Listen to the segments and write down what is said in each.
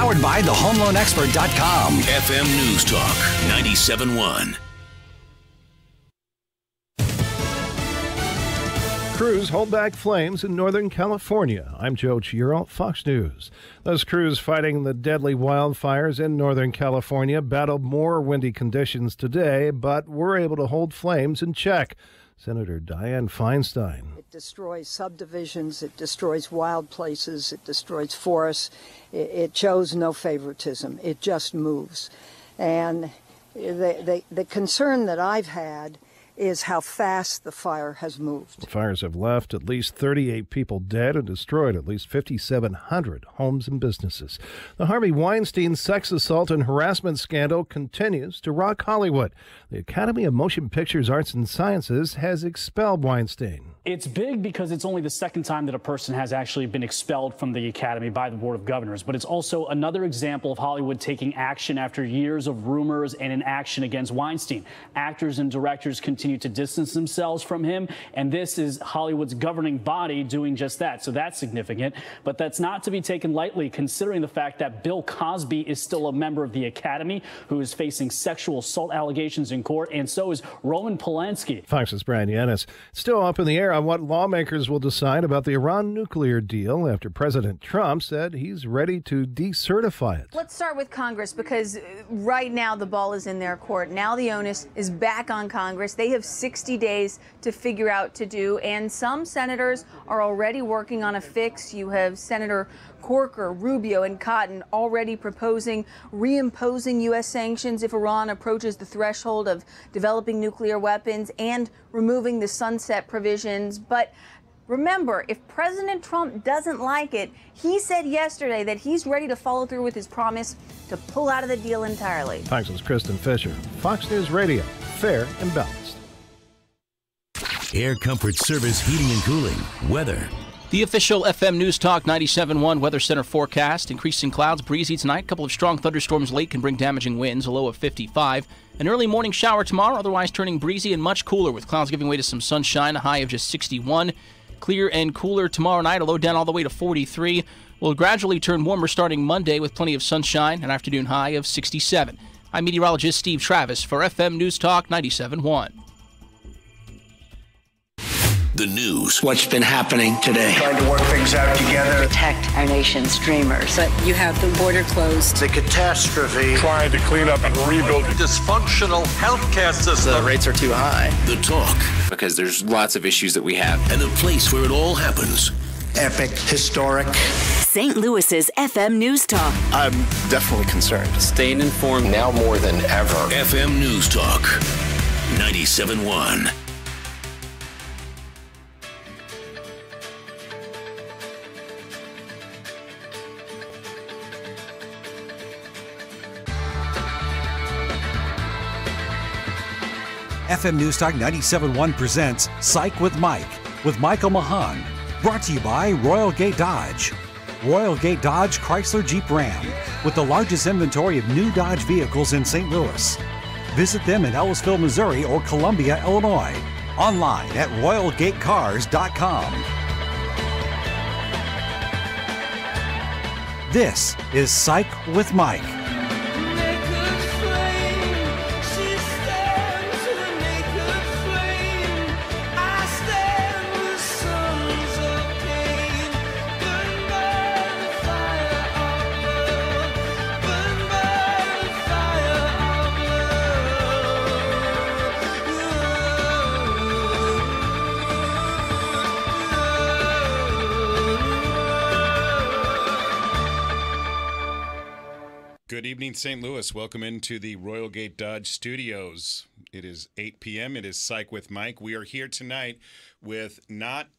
Powered by thehomeloanexpert.com. FM News Talk 97.1. Crews hold back flames in Northern California. I'm Joe Chiaro, Fox News. Those crews fighting the deadly wildfires in Northern California battled more windy conditions today, but were able to hold flames in check. Senator Dianne Feinstein. It destroys subdivisions, it destroys wild places, it destroys forests. It shows no favoritism. It just moves. And the concern that I've had is how fast the fire has moved. The fires have left at least 38 people dead and destroyed at least 5,700 homes and businesses. The Harvey Weinstein sex assault and harassment scandal continues to rock Hollywood. The Academy of Motion Pictures Arts and Sciences has expelled Weinstein. It's big because it's only the second time that a person has actually been expelled from the Academy by the Board of Governors. But it's also another example of Hollywood taking action after years of rumors and inaction against Weinstein. Actors and directors continue to distance themselves from him, and this is Hollywood's governing body doing just that. So that's significant, but that's not to be taken lightly considering the fact that Bill Cosby is still a member of the Academy who is facing sexual assault allegations in court, and so is Roman Polanski. Fox's Brian Yanis. Still up in the air on what lawmakers will decide about the Iran nuclear deal after President Trump said he's ready to decertify it. Let's start with Congress, because right now the ball is in their court. Now the onus is back on Congress. They have 60 days to figure out to do, and some senators are already working on a fix. You have Senator Corker, Rubio, and Cotton already proposing reimposing U.S. sanctions if Iran approaches the threshold of developing nuclear weapons and removing the sunset provisions. But remember, if President Trump doesn't like it, he said yesterday that he's ready to follow through with his promise to pull out of the deal entirely. Fox's Kristen Fisher. Fox News Radio. Fair and balanced. Air Comfort Service Heating and Cooling. Weather. The official FM News Talk 97.1 Weather Center forecast. Increasing clouds, breezy tonight. A couple of strong thunderstorms late can bring damaging winds, a low of 55. An early morning shower tomorrow, otherwise turning breezy and much cooler with clouds giving way to some sunshine, a high of just 61. Clear and cooler tomorrow night, a low down all the way to 43. Will gradually turn warmer starting Monday with plenty of sunshine, an afternoon high of 67. I'm meteorologist Steve Travis for FM News Talk 97.1. The news. What's been happening today? Trying to work things out together. Protect our nation's dreamers. But you have the border closed. The catastrophe. Trying to clean up and rebuild. Dysfunctional healthcare system. The rates are too high. The talk. Because there's lots of issues that we have. And the place where it all happens. Epic, historic. St. Louis's FM News Talk. I'm definitely concerned. Staying informed now more than ever. FM News Talk 97.1. FM News Talk 97.1 presents Psych with Mike, with Michael Mahon. Brought to you by Royal Gate Dodge. Royal Gate Dodge Chrysler Jeep Ram, with the largest inventory of new Dodge vehicles in St. Louis. Visit them in Ellisville, Missouri or Columbia, Illinois. Online at royalgatecars.com. This is Psych with Mike. Good evening, St. Louis. Welcome into the Royal Gate Dodge Studios. It is 8 p.m. It is Psych with Mike. We are here tonight with not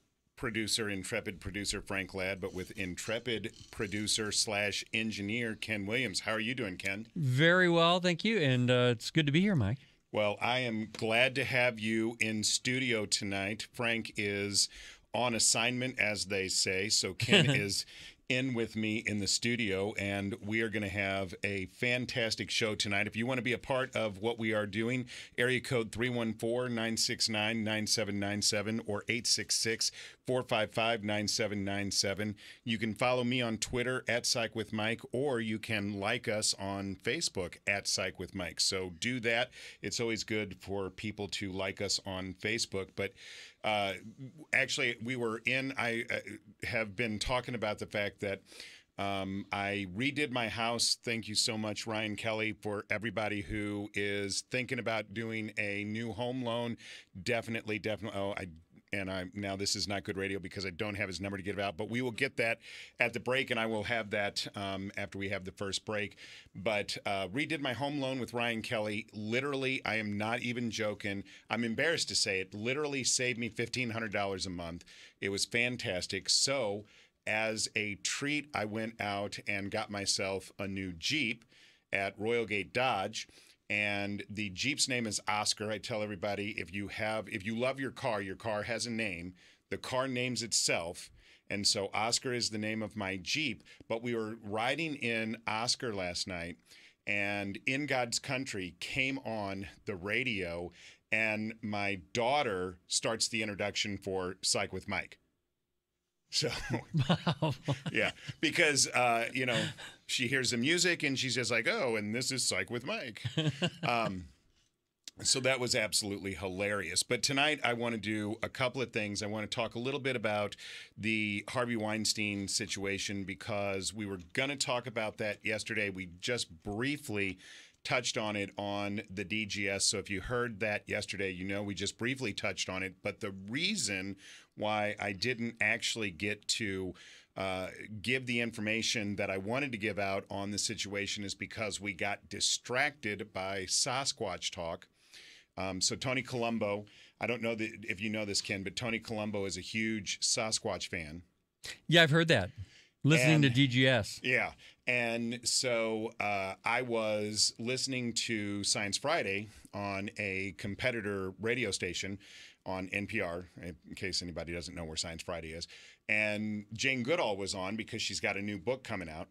intrepid producer Frank Ladd, but with intrepid producer / engineer Ken Williams. How are you doing, Ken? Very well, thank you, and it's good to be here, Mike. Well, I am glad to have you in studio tonight. Frank is on assignment, as they say, so Ken is in with me in the studio, and we are going to have a fantastic show tonight. If you want to be a part of what we are doing, area code 314-969-9797 or 866-455-9797. You can follow me on Twitter at Psych With Mike, or you can like us on Facebook at Psych With Mike. So do that. It's always good for people to like us on Facebook. But actually, I have been talking about the fact that I redid my house. Thank you so much, Ryan Kelly, for everybody who is thinking about doing a new home loan. Definitely. Now this is not good radio because I don't have his number to give out, but we will get that at the break, and I will have that after we have the first break. But redid my home loan with Ryan Kelly. Literally, I am not even joking. I'm embarrassed to say it. Literally saved me $1,500 a month. It was fantastic. So as a treat, I went out and got myself a new Jeep at Royal Gate Dodge. And the Jeep's name is Oscar. I tell everybody, if you love your car has a name. The car names itself. And so Oscar is the name of my Jeep. But we were riding in Oscar last night, and In God's Country came on the radio, and my daughter starts the introduction for Psych With Mike. So, yeah, because, she hears the music and she's just like, oh, and this is Psych With Mike. So that was absolutely hilarious. But tonight I want to do a couple of things. I want to talk a little bit about the Harvey Weinstein situation, because we were going to talk about that yesterday. We just briefly touched on it on the DGS. So if you heard that yesterday, we just briefly touched on it. But the reason why I didn't actually get to give the information that I wanted to give out on the situation is because we got distracted by Sasquatch talk. So Tony Colombo, I don't know if you know this, Ken, but Tony Colombo is a huge Sasquatch fan. Yeah, I've heard that. Listening to DGS. Yeah. And so I was listening to Science Friday on a competitor radio station on NPR, in case anybody doesn't know where Science Friday is. And Jane Goodall was on because she's got a new book coming out.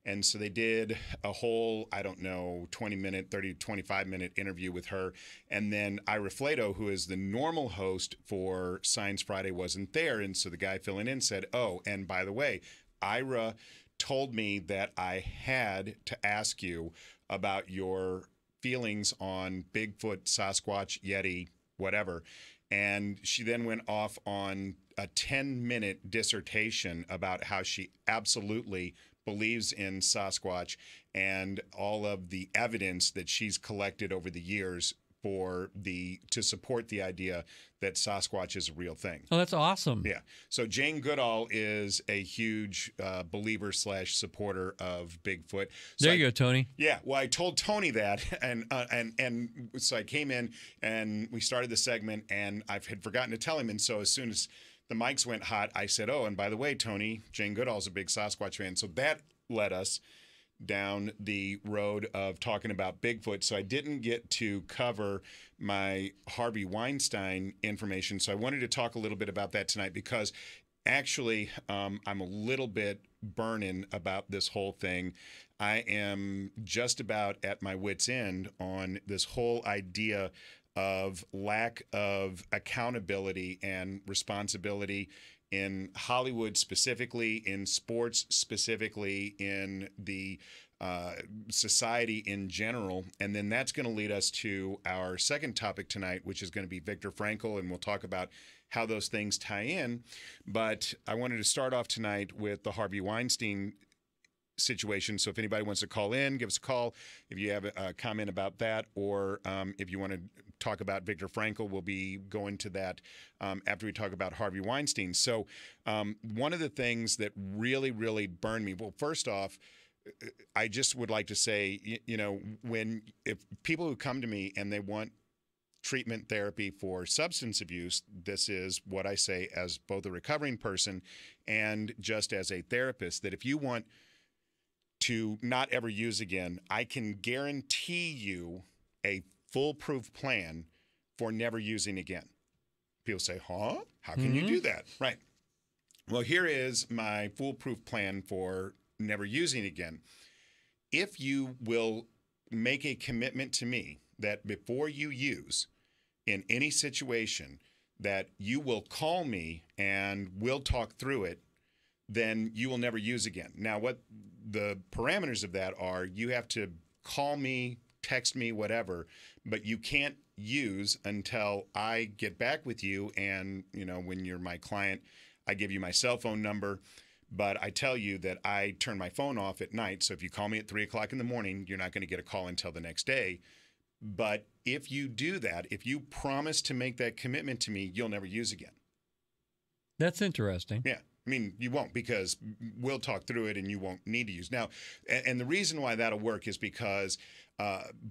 And so they did a whole, 20-minute, 30, 25-minute interview with her. And then Ira Flato, who is the normal host for Science Friday, wasn't there. And so the guy filling in said, oh, and by the way, Ira told me that I had to ask you about your feelings on Bigfoot, Sasquatch, Yeti, whatever. And she then went off on a 10-minute dissertation about how she absolutely believes in Sasquatch and all of the evidence that she's collected over the years to support the idea that Sasquatch is a real thing. Oh, that's awesome. Yeah. So Jane Goodall is a huge believer / supporter of Bigfoot. So there you go, Tony. Yeah. Well, I told Tony that, and so I came in and we started the segment, and I had forgotten to tell him. And so as soon as the mics went hot, I said, oh, and by the way, Tony, Jane Goodall's a big Sasquatch fan. So that led us down the road of talking about Bigfoot. So I didn't get to cover my Harvey Weinstein information. So I wanted to talk a little bit about that tonight, because actually I'm a little bit burning about this whole thing. I am just about at my wit's end on this whole idea of lack of accountability and responsibility in Hollywood specifically, in sports specifically, in the society in general. And then that's going to lead us to our second topic tonight, which is going to be Viktor Frankl, and we'll talk about how those things tie in. But I wanted to start off tonight with the Harvey Weinstein situation. So if anybody wants to call in, give us a call. If you have a comment about that, or if you want to talk about Viktor Frankl, we'll be going to that after we talk about Harvey Weinstein. So one of the things that really, really burned me, well, first off, I just would like to say, if people who come to me and they want treatment therapy for substance abuse, this is what I say as both a recovering person and just as a therapist, that if you want to not ever use again, I can guarantee you a foolproof plan for never using again. People say, huh? How can you do that? Right. Well, here is my foolproof plan for never using again. If you will make a commitment to me that before you use in any situation that you will call me and we'll talk through it, then you will never use again. Now, what the parameters of that are, you have to call me, text me, whatever, but you can't use until I get back with you. And, you know, when you're my client, I give you my cell phone number, but I tell you that I turn my phone off at night. So if you call me at 3 o'clock in the morning, you're not going to get a call until the next day. But if you do that, if you promise to make that commitment to me, you'll never use again. That's interesting. Yeah. I mean, you won't, because we'll talk through it and you won't need to use. Now, and the reason why that'll work is because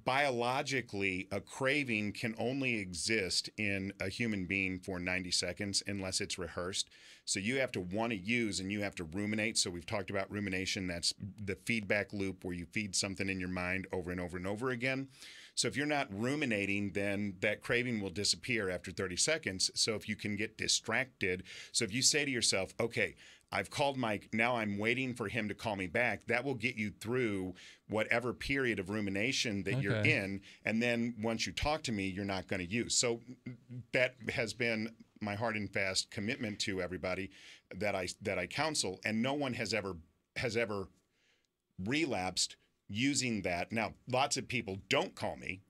biologically, a craving can only exist in a human being for 90 seconds unless it's rehearsed. So you have to want to use and you have to ruminate. So we've talked about rumination. That's the feedback loop where you feed something in your mind over and over and over again. So if you're not ruminating, then that craving will disappear after 30 seconds. So if you can get distracted, so if you say to yourself, okay, I've called Mike, now I'm waiting for him to call me back, that will get you through whatever period of rumination that you're in. And then once you talk to me, you're not going to use. So that has been my hard and fast commitment to everybody that I counsel. And no one has ever relapsed using that. Now, lots of people don't call me.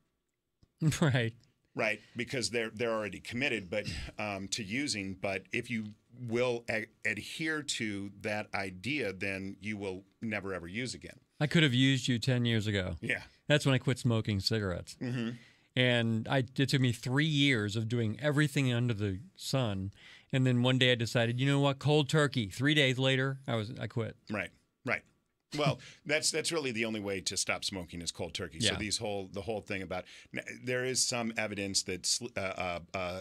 Right, because they're already committed to using. But if you will adhere to that idea, then you will never, ever use again. I could have used you 10 years ago. Yeah. That's when I quit smoking cigarettes. Mm-hmm. And it took me 3 years of doing everything under the sun. And then one day I decided, you know what, cold turkey. 3 days later, I quit. Right. Well, that's really the only way to stop smoking is cold turkey. Yeah. So the whole thing about there is some evidence that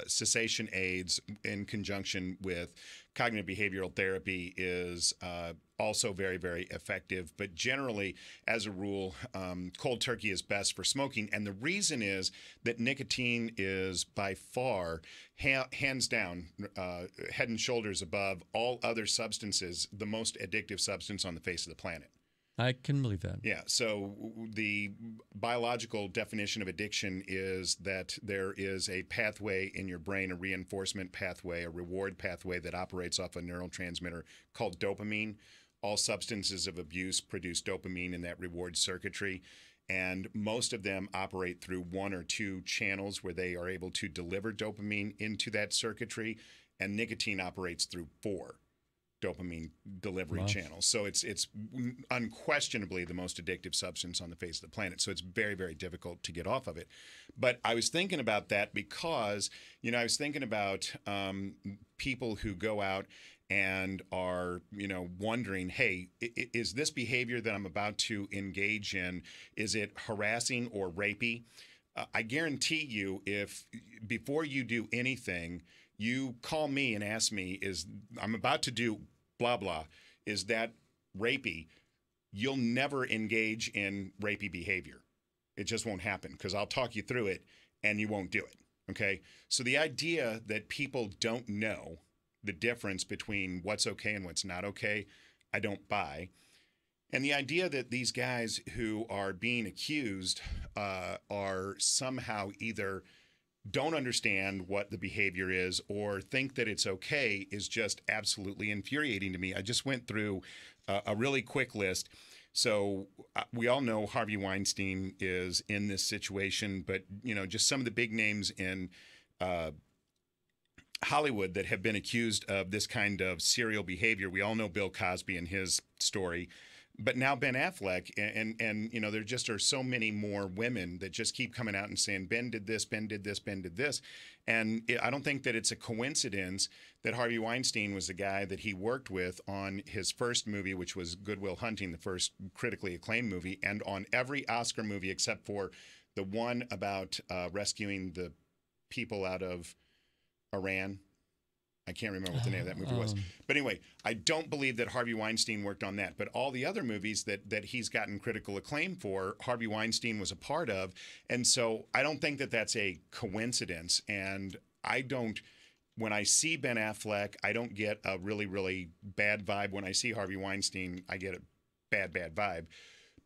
cessation aids in conjunction with cognitive behavioral therapy is also very, very effective. But generally, as a rule, cold turkey is best for smoking. And the reason is that nicotine is by far, hands down, head and shoulders above all other substances, the most addictive substance on the face of the planet. I can believe that. Yeah. So the biological definition of addiction is that there is a pathway in your brain, a reinforcement pathway, a reward pathway that operates off a neurotransmitter called dopamine. All substances of abuse produce dopamine in that reward circuitry. And most of them operate through 1 or 2 channels where they are able to deliver dopamine into that circuitry. And nicotine operates through 4 dopamine delivery channels. So it's unquestionably the most addictive substance on the face of the planet. So it's very, very difficult to get off of it. But I was thinking about that because, I was thinking about people who go out and are, wondering, hey, is this behavior that I'm about to engage in, is it harassing or rapey? I guarantee you, if before you do anything, you call me and ask me, I'm about to do blah, blah, is that rapey? You'll never engage in rapey behavior. It just won't happen because I'll talk you through it and you won't do it, okay? So the idea that people don't know the difference between what's okay and what's not okay, I don't buy. And the idea that these guys who are being accused are somehow either don't understand what the behavior is or think that it's okay is just absolutely infuriating to me. I just went through a really quick list. So we all know Harvey Weinstein is in this situation, but, just some of the big names in Hollywood that have been accused of this kind of serial behavior. We all know Bill Cosby and his story. But now Ben Affleck, and there just are so many more women that just keep coming out and saying, Ben did this, Ben did this, Ben did this. And I don't think that it's a coincidence that Harvey Weinstein was the guy that he worked with on his first movie, which was Good Will Hunting, the first critically acclaimed movie, and on every Oscar movie except for the one about rescuing the people out of Iran. I can't remember what the name of that movie was. But anyway, I don't believe that Harvey Weinstein worked on that. But all the other movies that he's gotten critical acclaim for, Harvey Weinstein was a part of. And so I don't think that that's a coincidence. And I don't when I see Ben Affleck, I don't get a really, really bad vibe. When I see Harvey Weinstein, I get a bad, bad vibe.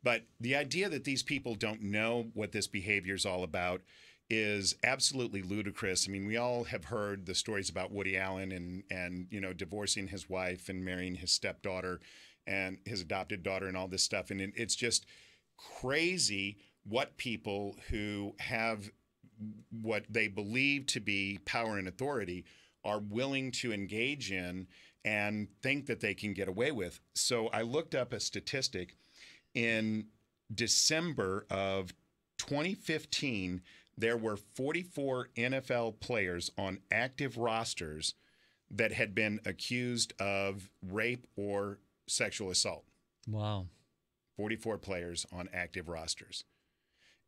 But the idea that these people don't know what this behavior is all about is absolutely ludicrous. I mean, we all have heard the stories about Woody Allen and you know, divorcing his wife and marrying his stepdaughter and his adopted daughter and all this stuff. And it's just crazy what people who have what they believe to be power and authority are willing to engage in and think that they can get away with. So I looked up a statistic. In December of 2015, there were 44 NFL players on active rosters that had been accused of rape or sexual assault. Wow. 44 players on active rosters.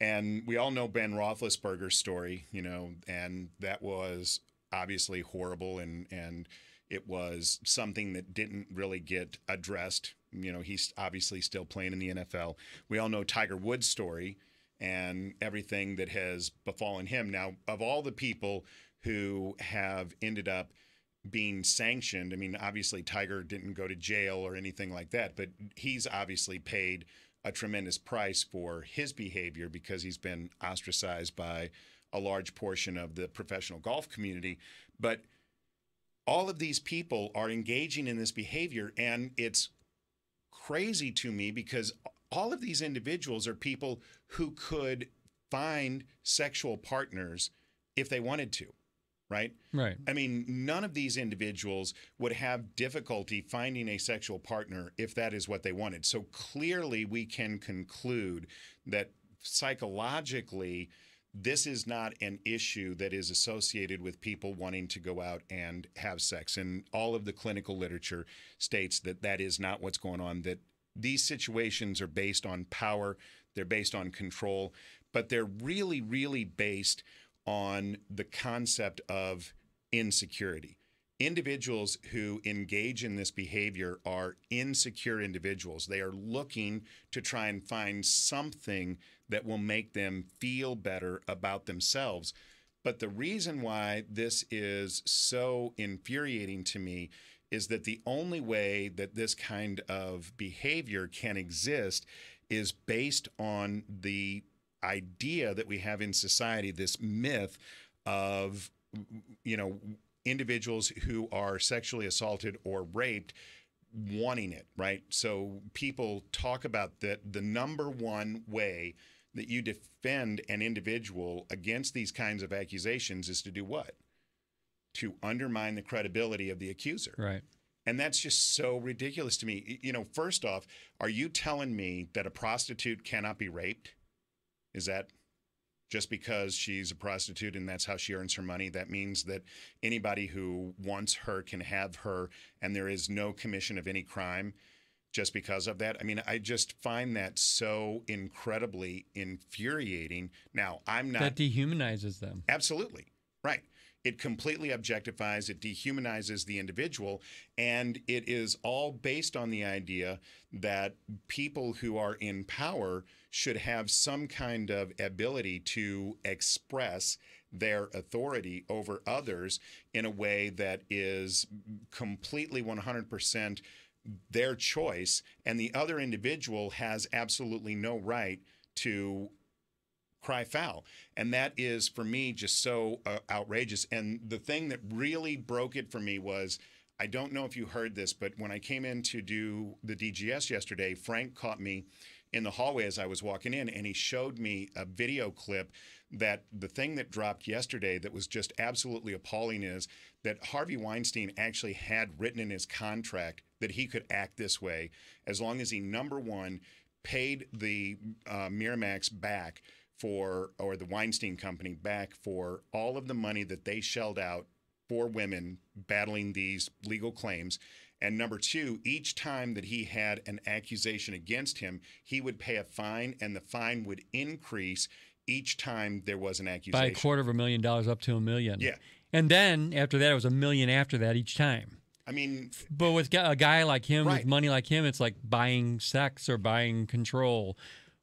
And we all know Ben Roethlisberger's story, you know, and that was obviously horrible, and it was something that didn't really get addressed. You know, he's obviously still playing in the NFL. We all know Tiger Woods' story and everything that has befallen him. Now, of all the people who have ended up being sanctioned, I mean, obviously Tiger didn't go to jail or anything like that, but he's obviously paid a tremendous price for his behavior because he's been ostracized by a large portion of the professional golf community. But all of these people are engaging in this behavior, and it's crazy to me because all of these individuals are people who could find sexual partners if they wanted to, right? Right. I mean, none of these individuals would have difficulty finding a sexual partner if that is what they wanted. So clearly we can conclude that psychologically, this is not an issue that is associated with people wanting to go out and have sex. And all of the clinical literature states that that is not what's going on, that these situations are based on power, they're based on control, but they're really, really based on the concept of insecurity. Individuals who engage in this behavior are insecure individuals. They are looking to try and find something that will make them feel better about themselves. But the reason why this is so infuriating to me is that the only way that this kind of behavior can exist is based on the idea that we have in society, this myth of, you know, individuals who are sexually assaulted or raped wanting it, right? So people talk about that the number one way that you defend an individual against these kinds of accusations is to do what? To undermine the credibility of the accuser. Right. And that's just so ridiculous to me. You know, first off, are you telling me that a prostitute cannot be raped? Is that just because she's a prostitute and that's how she earns her money, that means that anybody who wants her can have her and there is no commission of any crime just because of that? I mean, I just find that so incredibly infuriating. Now, I'm not... That dehumanizes them. Absolutely. Right. It completely objectifies, it dehumanizes the individual, and it is all based on the idea that people who are in power should have some kind of ability to express their authority over others in a way that is completely 100% their choice, and the other individual has absolutely no right to cry foul. And that is, for me, just so outrageous. And the thing that really broke it for me was, I don't know if you heard this, but when I came in to do the DGS yesterday, Frank caught me in the hallway as I was walking in, and he showed me a video clip that the thing that dropped yesterday that was just absolutely appalling is that Harvey Weinstein actually had written in his contract that he could act this way as long as he, number one, paid the Miramax back for, or the Weinstein Company back for all of the money that they shelled out for women battling these legal claims. And number two, each time that he had an accusation against him, he would pay a fine, and the fine would increase each time there was an accusation. By $250,000 up to $1 million. Yeah. And then after that, it was $1 million after that each time. I mean, but with a guy like him, right, with money like him, it's like buying sex or buying control.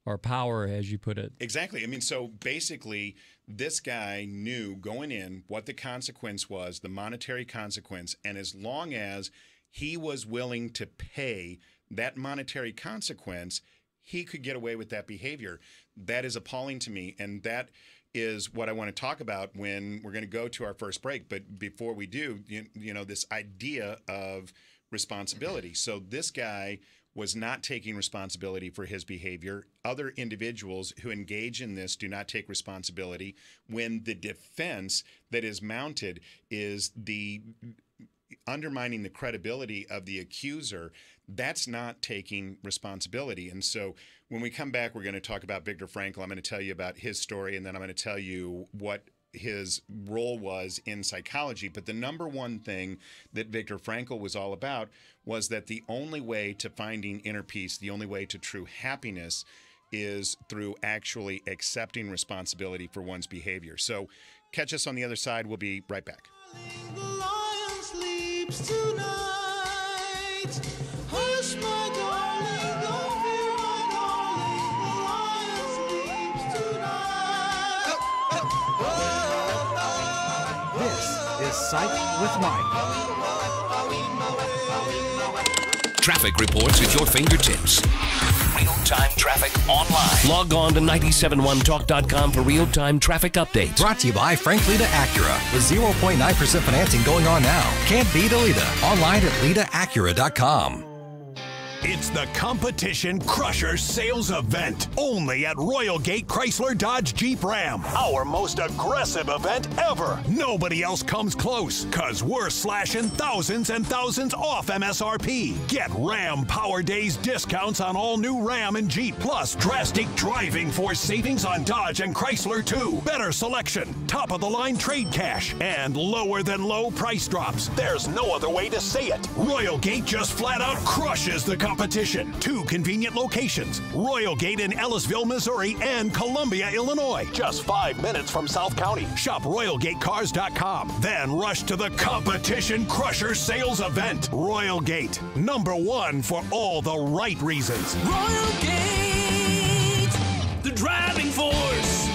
or power, as you put it. Exactly. I mean, so basically, this guy knew going in what the consequence was, the monetary consequence, and as long as he was willing to pay that monetary consequence, he could get away with that behavior. That is appalling to me, and that is what I want to talk about when we're going to go to our first break. But before we do, you know, this idea of responsibility. So this guy was not taking responsibility for his behavior. Other individuals who engage in this do not take responsibility when the defense that is mounted is the undermining the credibility of the accuser. That's not taking responsibility. And so when we come back, we're going to talk about Viktor Frankl. I'm going to tell you about his story, and then I'm going to tell you what his role was in psychology. But the number one thing that Viktor Frankl was all about was that the only way to finding inner peace, the only way to true happiness, is through actually accepting responsibility for one's behavior. So catch us on the other side. We'll be right back. The lion sleeps tonight. Hush, my darling, don't fear, my darling. The lion sleeps tonight. This is Psych with Mike. Traffic reports at your fingertips. Real-time traffic online. Log on to 971talk.com for real-time traffic updates. Brought to you by Frank Lita Acura. With 0.9% financing going on now. Can't beat a Lita. Online at litaacura.com. It's the Competition Crusher Sales Event, only at Royal Gate Chrysler Dodge Jeep Ram. Our most aggressive event ever. Nobody else comes close, cause we're slashing thousands and thousands off MSRP. Get Ram Power Days discounts on all new Ram and Jeep, plus drastic driving force savings on Dodge and Chrysler too. Better selection, top of the line trade cash, and lower than low price drops. There's no other way to say it. Royal Gate just flat out crushes the competition. 2 convenient locations, Royal Gate in Ellisville, Missouri, and Columbia, Illinois. Just 5 minutes from South County. Shop RoyalGateCars.com. Then rush to the Competition Crusher Sales Event. Royal Gate, #1 for all the right reasons. Royal Gate, the driving force.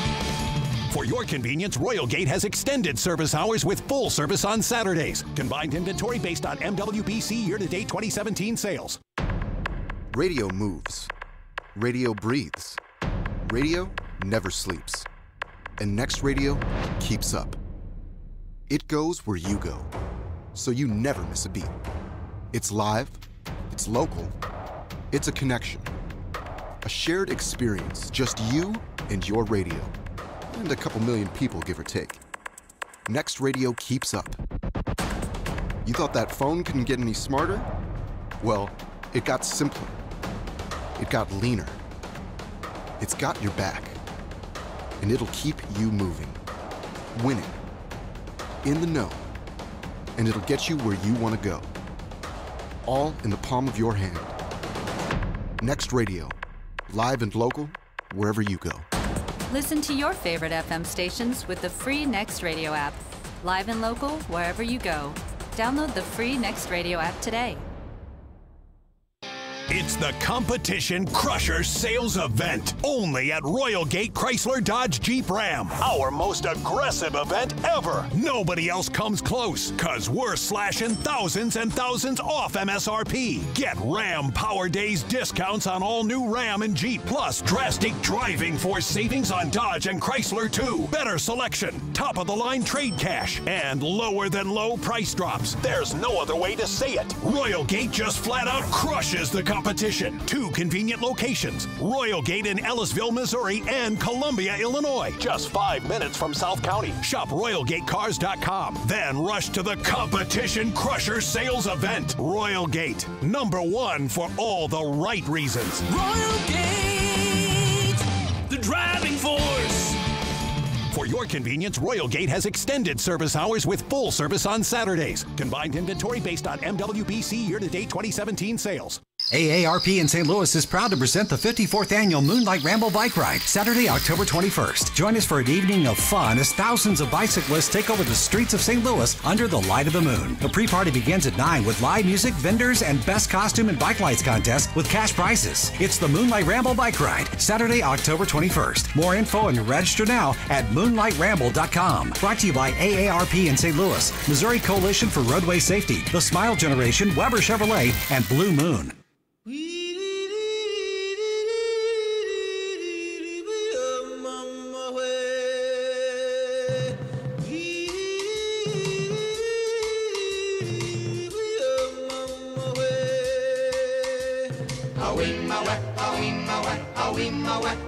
For your convenience, Royal Gate has extended service hours with full service on Saturdays. Combined inventory based on MWBC year-to-date 2017 sales. Radio moves. Radio breathes. Radio never sleeps. And Next Radio keeps up. It goes where you go, so you never miss a beat. It's live, it's local, it's a connection. A shared experience, just you and your radio. And a couple million people, give or take. Next Radio keeps up. You thought that phone couldn't get any smarter? Well, it got simpler. It got leaner. It's got your back. And it'll keep you moving, winning, in the know. And it'll get you where you want to go. All in the palm of your hand. Next Radio, live and local, wherever you go. Listen to your favorite FM stations with the free Next Radio app. Live and local, wherever you go. Download the free Next Radio app today. It's the Competition Crusher Sales Event, only at Royal Gate Chrysler Dodge Jeep Ram. Our most aggressive event ever. Nobody else comes close, cause we're slashing thousands and thousands off MSRP. Get Ram Power Days discounts on all new Ram and Jeep, plus drastic driving force savings on Dodge and Chrysler too. Better selection, top of the line trade cash, and lower than low price drops. There's no other way to say it. Royal Gate just flat out crushes the competition. 2 convenient locations, Royal Gate in Ellisville, Missouri, and Columbia, Illinois. Just 5 minutes from South County. Shop RoyalGateCars.com. Then rush to the Competition Crusher Sales Event. Royal Gate, #1 for all the right reasons. Royal Gate, the driving force. For your convenience, Royal Gate has extended service hours with full service on Saturdays. Combined inventory based on MWBC year-to-date 2017 sales. AARP in St. Louis is proud to present the 54th Annual Moonlight Ramble Bike Ride, Saturday, October 21st. Join us for an evening of fun as thousands of bicyclists take over the streets of St. Louis under the light of the moon. The pre-party begins at 9 with live music, vendors, and best costume and bike lights contest with cash prizes. It's the Moonlight Ramble Bike Ride, Saturday, October 21st. More info and register now at moonlightramble.com. Brought to you by AARP in St. Louis, Missouri Coalition for Roadway Safety, The Smile Generation, Weber Chevrolet, and Blue Moon.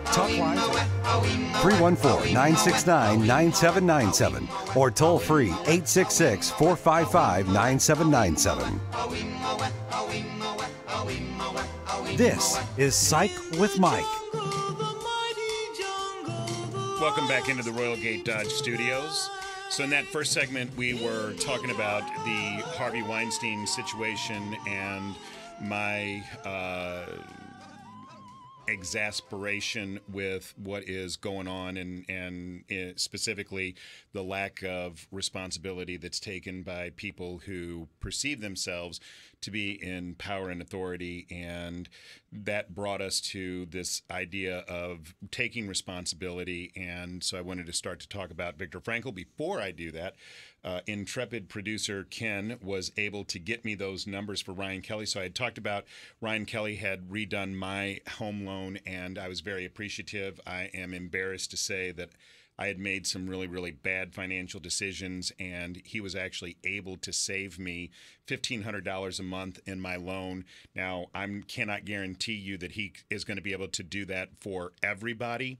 Talk line 314-969-9797 or toll free 866-455-9797. This is Psych with Mike. Welcome back into the Royal Gate Dodge Studios. So in that first segment, we were talking about the Harvey Weinstein situation and my exasperation with what is going on and specifically the lack of responsibility that's taken by people who perceive themselves to be in power and authority. And that brought us to this idea of taking responsibility. And so I wanted to start to talk about Viktor Frankl. Before I do that, intrepid producer Ken was able to get me those numbers for Ryan Kelly. So I had talked about Ryan Kelly had redone my home loan, and I was very appreciative. I am embarrassed to say that I had made some really, really bad financial decisions, and he was actually able to save me $1,500 a month in my loan. Now, I cannot guarantee you that he is going to be able to do that for everybody,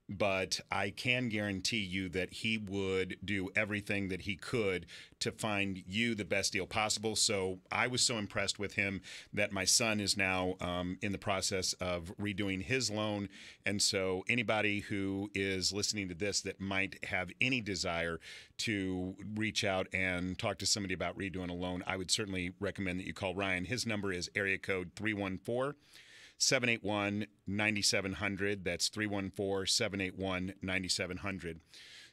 but I can guarantee you that he would do everything that he could to find you the best deal possible. So I was so impressed with him that my son is now in the process of redoing his loan. And so anybody who is listening to this that might have any desire to reach out and talk to somebody about redoing a loan, I would certainly recommend that you call Ryan. His number is area code 314-781-9700. That's 314-781-9700.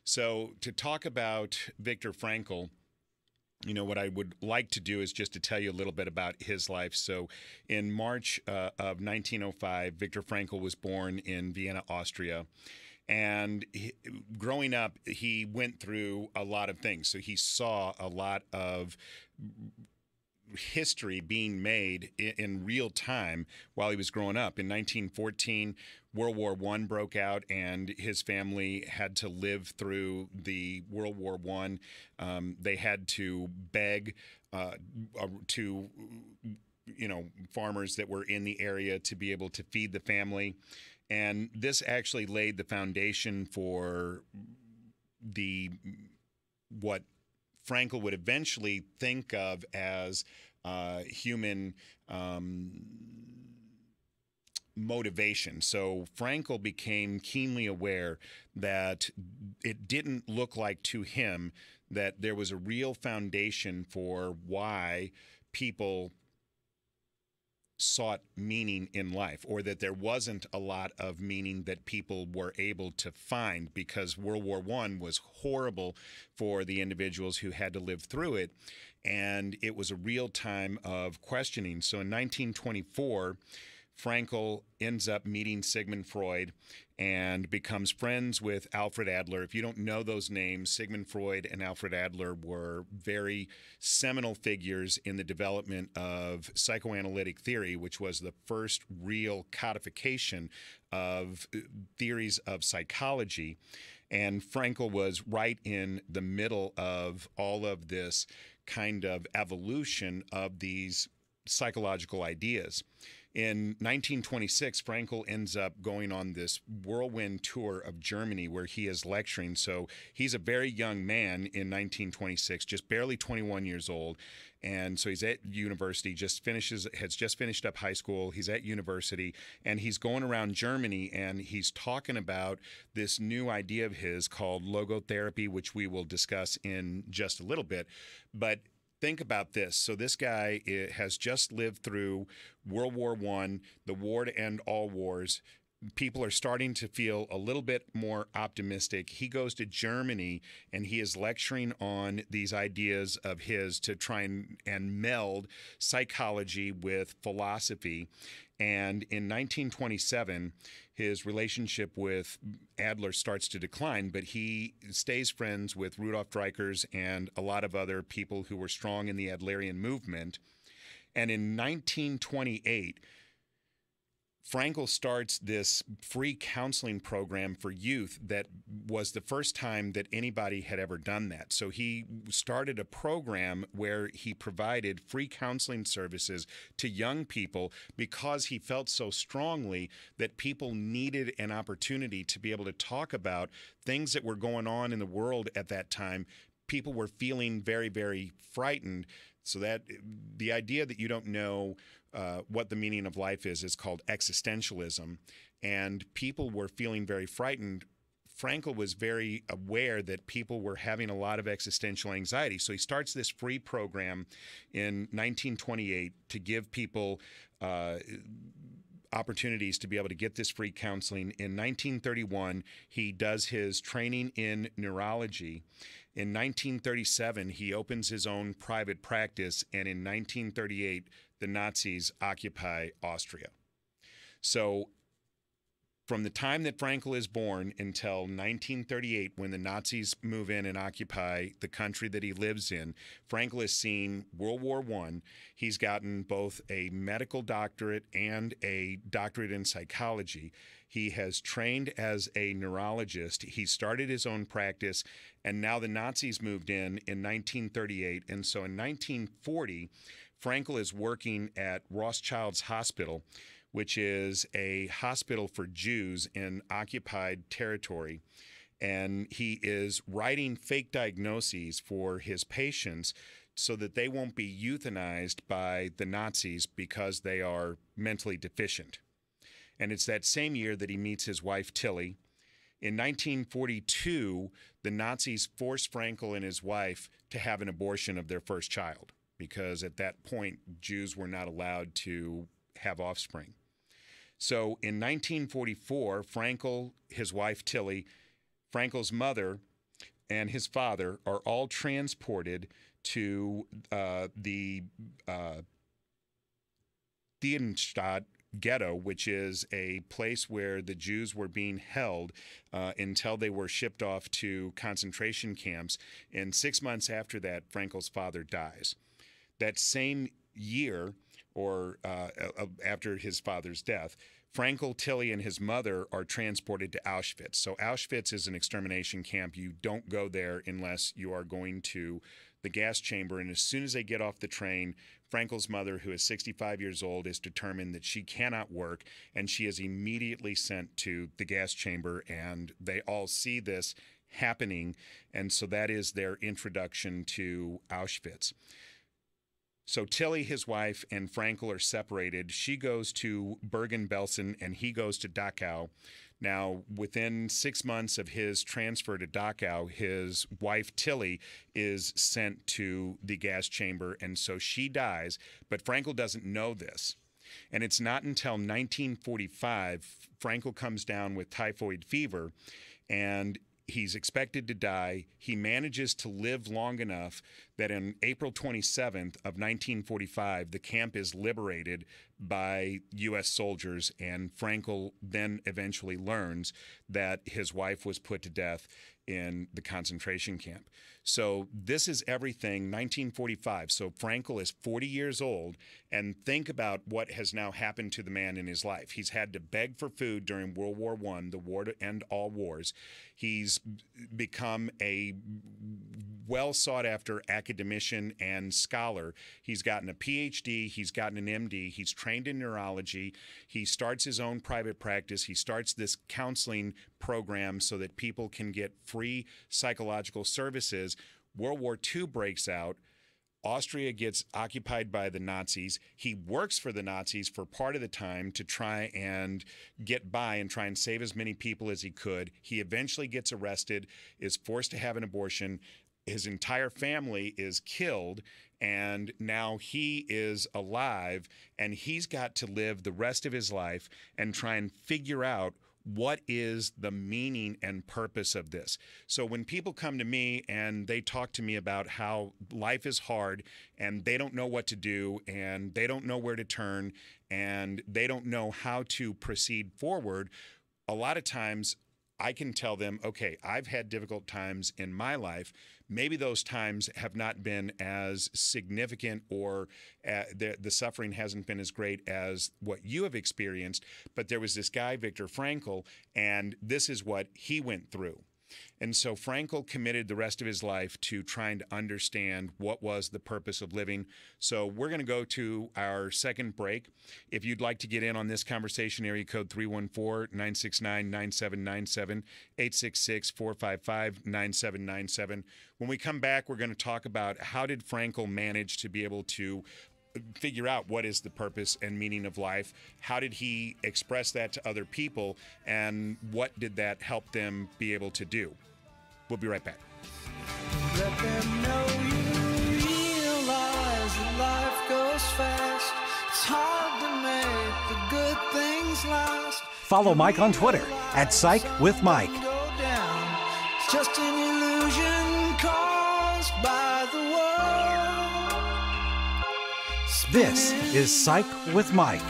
So to talk about Viktor Frankl, you know, what I would like to do is just to tell you a little bit about his life. So in March of 1905, Viktor Frankl was born in Vienna, Austria. And growing up, he went through a lot of things. So he saw a lot of history being made in real time while he was growing up. In 1914, World War I broke out, and his family had to live through the World War I. They had to beg to, you know, farmers that were in the area to be able to feed the family. And this actually laid the foundation for what Frankl would eventually think of as human motivation. So Frankl became keenly aware that it didn't look like to him that there was a real foundation for why people sought meaning in life, or that there wasn't a lot of meaning that people were able to find, because World War I was horrible for the individuals who had to live through it, and it was a real time of questioning. So in 1924, Frankl ends up meeting Sigmund Freud and becomes friends with Alfred Adler. If you don't know those names, Sigmund Freud and Alfred Adler were very seminal figures in the development of psychoanalytic theory, which was the first real codification of theories of psychology. And Frankl was right in the middle of all of this kind of evolution of these psychological ideas. In 1926, Frankl ends up going on this whirlwind tour of Germany where he is lecturing. So he's a very young man in 1926, just barely 21 years old. And so he's at university, has just finished up high school. He's at university, and he's going around Germany, and he's talking about this new idea of his called logotherapy, which we will discuss in just a little bit. But think about this. So this guy has just lived through World War I, the war to end all wars. People are starting to feel a little bit more optimistic. He goes to Germany and he is lecturing on these ideas of his to try and meld psychology with philosophy. And in 1927, his relationship with Adler starts to decline, but he stays friends with Rudolf Dreikurs and a lot of other people who were strong in the Adlerian movement. And in 1928, Frankl starts this free counseling program for youth that was the first time that anybody had ever done that. So he started a program where he provided free counseling services to young people because he felt so strongly that people needed an opportunity to be able to talk about things that were going on in the world at that time. People were feeling very, very frightened. So that the idea that you don't know what the meaning of life is called existentialism. And people were feeling very frightened. Frankl was very aware that people were having a lot of existential anxiety. So he starts this free program in 1928 to give people opportunities to be able to get this free counseling. In 1931, he does his training in neurology. In 1937, he opens his own private practice, and in 1938, the Nazis occupy Austria. So from the time that Frankl is born until 1938, when the Nazis move in and occupy the country that he lives in, Frankl has seen World War I. He's gotten both a medical doctorate and a doctorate in psychology. He has trained as a neurologist. He started his own practice, and now the Nazis moved in 1938. And so in 1940, Frankl is working at Rothschild's Hospital, which is a hospital for Jews in occupied territory. And he is writing fake diagnoses for his patients so that they won't be euthanized by the Nazis because they are mentally deficient. And it's that same year that he meets his wife, Tilly. In 1942, the Nazis forced Frankl and his wife to have an abortion of their first child because at that point, Jews were not allowed to have offspring. So in 1944, Frankl, his wife Tilly, Frankl's mother, and his father are all transported to the Thedenstadt ghetto, which is a place where the Jews were being held until they were shipped off to concentration camps. And 6 months after that, Frankl's father dies. That same year, or after his father's death, Frankl, Tilly, and his mother are transported to Auschwitz. So Auschwitz is an extermination camp. You don't go there unless you are going to the gas chamber. And as soon as they get off the train, Frankl's mother, who is 65 years old, is determined that she cannot work, and she is immediately sent to the gas chamber, and they all see this happening. And so that is their introduction to Auschwitz. So Tilly, his wife, and Frankl are separated. She goes to Bergen-Belsen, and he goes to Dachau. Now, within 6 months of his transfer to Dachau, his wife, Tilly, is sent to the gas chamber, and so she dies. But Frankl doesn't know this. And it's not until 1945, Frankl comes down with typhoid fever, and he's expected to die. He manages to live long enough that on April 27th of 1945, the camp is liberated by U.S. soldiers, and Frankl then eventually learns that his wife was put to death in the concentration camp. So this is everything, 1945. So Frankl is 40 years old, and think about what has now happened to the man in his life. He's had to beg for food during World War I, the war to end all wars. He's become a well-sought-after academician and scholar. He's gotten a PhD. He's gotten an MD. He's trained in neurology. He starts his own private practice. He starts this counseling program so that people can get free psychological services. World War II breaks out. Austria gets occupied by the Nazis. He works for the Nazis for part of the time to try and get by and try and save as many people as he could. He eventually gets arrested, is forced to have an abortion. his entire family is killed, and now he is alive, and he's got to live the rest of his life and try and figure out what is the meaning and purpose of this. So when people come to me and they talk to me about how life is hard and they don't know what to do and they don't know where to turn and they don't know how to proceed forward, a lot of times I can tell them, okay, I've had difficult times in my life. Maybe those times have not been as significant, or the suffering hasn't been as great as what you have experienced, but there was this guy, Viktor Frankl, and this is what he went through. And so Frankl committed the rest of his life to trying to understand what was the purpose of living. So we're going to go to our second break. If you'd like to get in on this conversation, area code 314-969-9797, 866-455-9797. When we come back, we're going to talk about how did Frankl manage to be able to figure out what is the purpose and meaning of life. How did he express that to other people, and what did that help them be able to do? We'll be right back. Let them know you realize that life goes fast. It's hard to make the good things last. Follow Mike on Twitter at Psych With Mike. It's just an illusion caused by the world. This is Psych with Mike.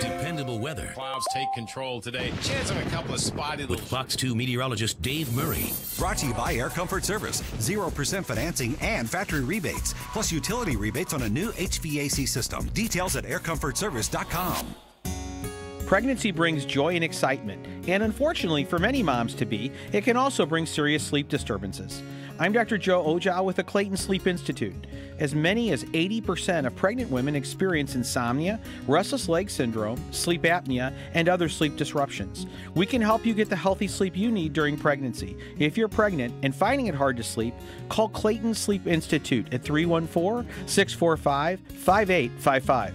Dependable weather. Clouds take control today. Chance of a couple of spotty little... With Fox 2 meteorologist Dave Murray. Brought to you by Air Comfort Service. 0% financing and factory rebates, plus utility rebates on a new HVAC system. Details at aircomfortservice.com. Pregnancy brings joy and excitement, and unfortunately for many moms-to-be, it can also bring serious sleep disturbances. I'm Dr. Joe Ojow with the Clayton Sleep Institute. As many as 80% of pregnant women experience insomnia, restless leg syndrome, sleep apnea, and other sleep disruptions. We can help you get the healthy sleep you need during pregnancy. If you're pregnant and finding it hard to sleep, call Clayton Sleep Institute at 314-645-5855.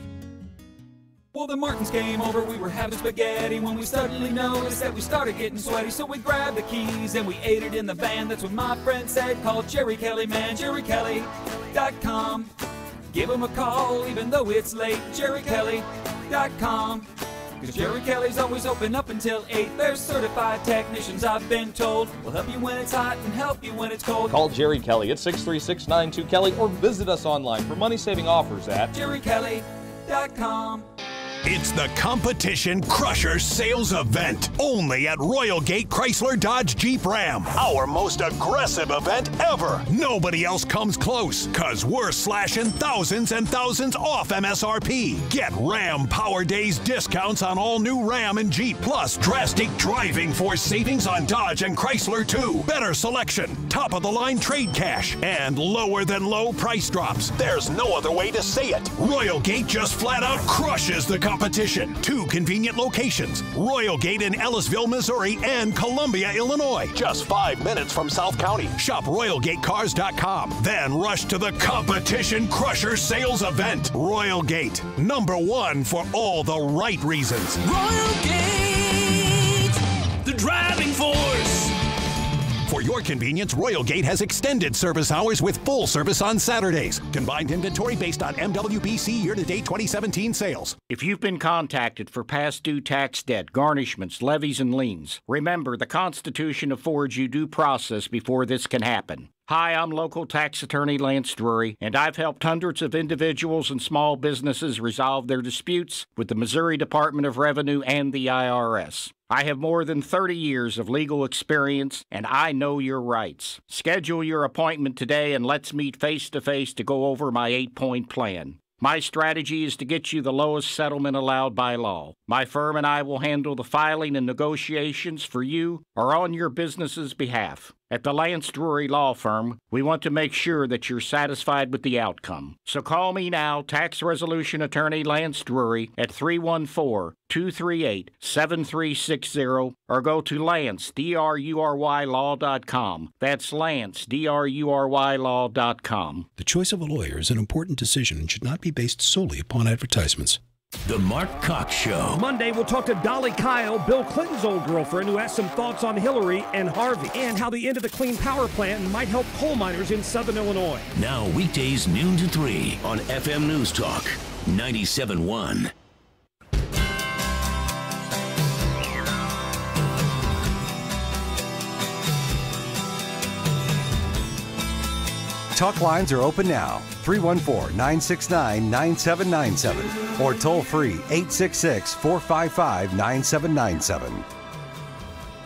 Well, the Martins came over, we were having spaghetti when we suddenly noticed that we started getting sweaty. So we grabbed the keys and we ate it in the van. That's what my friend said, call Jerry Kelly, man, jerrykelly.com. Give him a call even though it's late, jerrykelly.com. Because Jerry Kelly's always open up until 8. They're certified technicians, I've been told. Will help you when it's hot and help you when it's cold. Call Jerry Kelly at 636-92-KELLY or visit us online for money-saving offers at jerrykelly.com. It's the Competition Crusher Sales Event, only at Royal Gate Chrysler Dodge Jeep Ram. Our most aggressive event ever. Nobody else comes close, cause we're slashing thousands and thousands off MSRP. Get Ram Power Days discounts on all new Ram and Jeep, plus drastic driving force savings on Dodge and Chrysler too. Better selection, top of the line trade cash, and lower than low price drops. There's no other way to say it. Royal Gate just flat out crushes the competition. 2 convenient locations, Royal Gate in Ellisville, Missouri, and Columbia, Illinois. Just 5 minutes from South County. Shop RoyalGateCars.com. Then rush to the Competition Crusher Sales Event. Royal Gate, #1 for all the right reasons. Royal Gate, the driving force. For your convenience, Royal Gate has extended service hours with full service on Saturdays. Combined inventory based on MWBC year-to-date 2017 sales. If you've been contacted for past due tax debt, garnishments, levies, and liens, remember the Constitution affords you due process before this can happen. Hi, I'm local tax attorney Lance Drury, and I've helped hundreds of individuals and small businesses resolve their disputes with the Missouri Department of Revenue and the IRS. I have more than 30 years of legal experience, and I know your rights. Schedule your appointment today and let's meet face-to-face to go over my 8-point plan. My strategy is to get you the lowest settlement allowed by law. My firm and I will handle the filing and negotiations for you or on your business's behalf. At the Lance Drury Law Firm, we want to make sure that you're satisfied with the outcome. So call me now, Tax Resolution Attorney Lance Drury, at 314-238-7360, or go to Lance, DRURYlaw.com. That's Lance, DRURYlaw.com. The choice of a lawyer is an important decision and should not be based solely upon advertisements. The Mark Cox Show. Monday, we'll talk to Dolly Kyle, Bill Clinton's old girlfriend, who has some thoughts on Hillary and Harvey, and how the end of the Clean Power Plant might help coal miners in southern Illinois. Now, weekdays noon to 3 on FM News Talk 97.1. Talk lines are open now, 314-969-9797 or toll free 866-455-9797.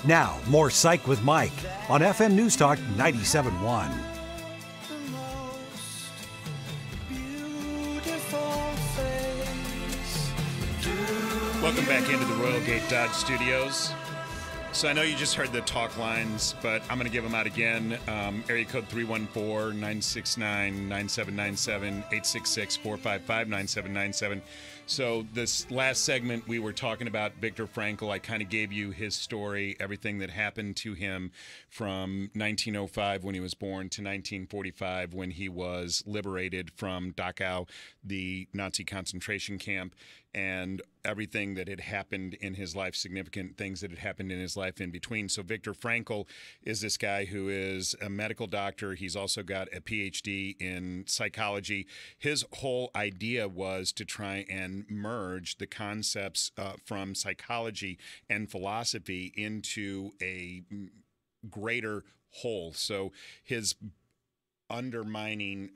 Now, more Psych with Mike on FM News Talk 97.1. Welcome back into the Royal Gate Dodge Studios. So I know you just heard the talk lines, but I'm going to give them out again. Area code 314-969-9797, 866-455-9797. So this last segment, we were talking about Viktor Frankl. I kind of gave you his story, everything that happened to him from 1905 when he was born to 1945 when he was liberated from Dachau, the Nazi concentration camp, and everything that had happened in his life, significant things that had happened in his life in between. So Viktor Frankl is this guy who is a medical doctor. He's also got a PhD in psychology. His whole idea was to try and merge the concepts from psychology and philosophy into a greater whole. So his underpinning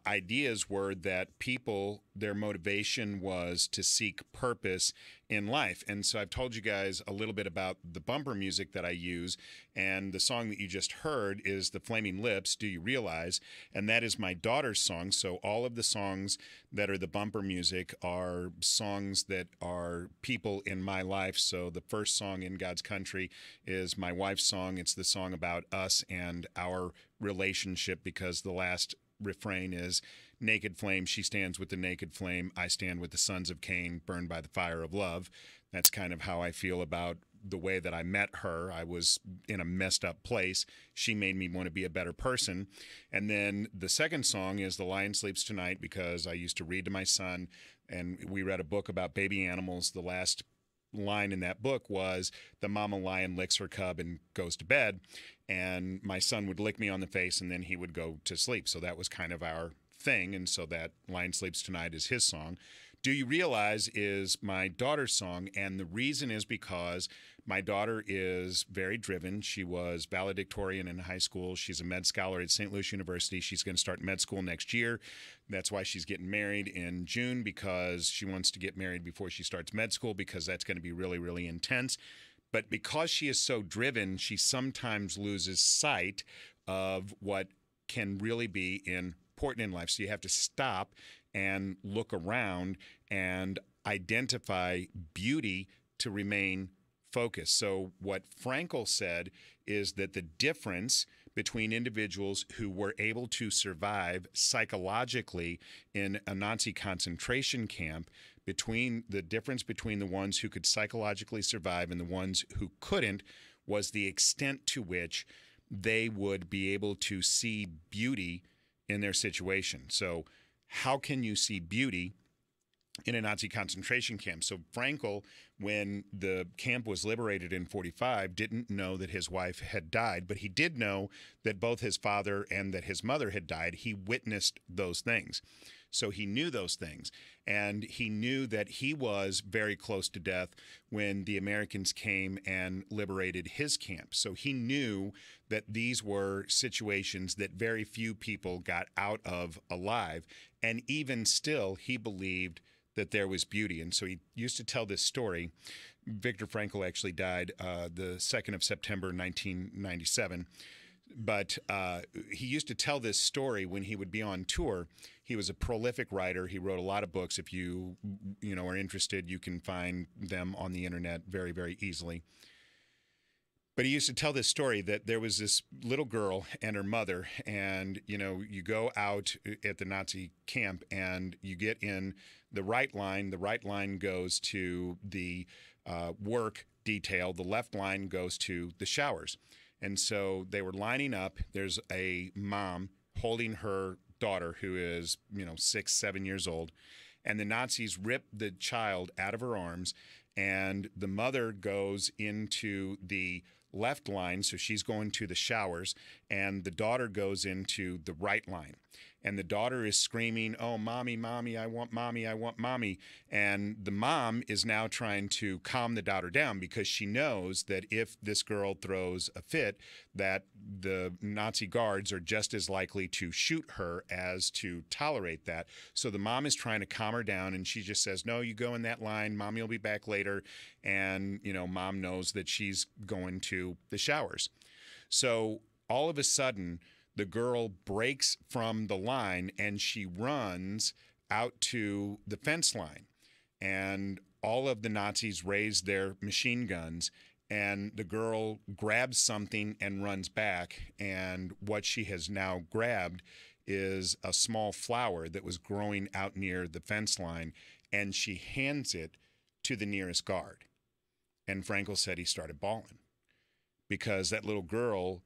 ideas were that people, their motivation was to seek purpose in life. And so I've told you guys a little bit about the bumper music that I use, and the song that you just heard is the Flaming Lips, Do You Realize? And that is my daughter's song. So all of the songs that are the bumper music are songs that are people in my life. So the first song, In God's Country, is my wife's song. It's the song about us and our relationship, because the last refrain is naked flame, she stands with the naked flame, I stand with the sons of Cain, burned by the fire of love. That's kind of how I feel about the way that I met her. I was in a messed up place. She made me want to be a better person. And then the second song is The Lion Sleeps Tonight, because I used to read to my son, and we read a book about baby animals. The last line in that book was the mama lion licks her cub and goes to bed, and my son would lick me on the face and then he would go to sleep. So that was kind of our thing, and so that Lion Sleeps Tonight is his song. Do You Realize is my daughter's song, and the reason is because my daughter is very driven. She was valedictorian in high school. She's a med scholar at St. Louis University. She's going to start med school next year. That's why she's getting married in June, because she wants to get married before she starts med school, because that's going to be really, really intense. But because she is so driven, she sometimes loses sight of what can really be important in life. So you have to stop and look around and identify beauty to remain focused. So what Frankl said is that the difference between individuals who were able to survive psychologically in a Nazi concentration camp, between the difference between the ones who could psychologically survive and the ones who couldn't, was the extent to which they would be able to see beauty in their situation. So how can you see beauty in a Nazi concentration camp? So Frankl, when the camp was liberated in 45, didn't know that his wife had died, but he did know that both his father and that his mother had died. He witnessed those things. So he knew those things, and he knew that he was very close to death when the Americans came and liberated his camp. So he knew that these were situations that very few people got out of alive, and even still, he believed that there was beauty. And so he used to tell this story. Viktor Frankl actually died the 2nd of September, 1997. But he used to tell this story when he would be on tour. He was a prolific writer. He wrote a lot of books. If you are interested, you can find them on the internet very, very easily. But he used to tell this story that there was this little girl and her mother, and, you go out at the Nazi camp and you get in the right line. The right line goes to the work detail. The left line goes to the showers. And so they were lining up. There's a mom holding her daughter who is, 6, 7 years old, and the Nazis rip the child out of her arms, and the mother goes into the left line, so she's going to the showers, and the daughter goes into the right line. And the daughter is screaming, "Oh, mommy, mommy, I want mommy, I want mommy." And the mom is now trying to calm the daughter down because she knows that if this girl throws a fit, that the Nazi guards are just as likely to shoot her as to tolerate that. So the mom is trying to calm her down, and she just says, "No, you go in that line. Mommy will be back later." And, mom knows that she's going to the showers. So all of a sudden, the girl breaks from the line and she runs out to the fence line. And all of the Nazis raise their machine guns, and the girl grabs something and runs back. And what she has now grabbed is a small flower that was growing out near the fence line, and she hands it to the nearest guard. And Frankel said he started bawling because that little girl,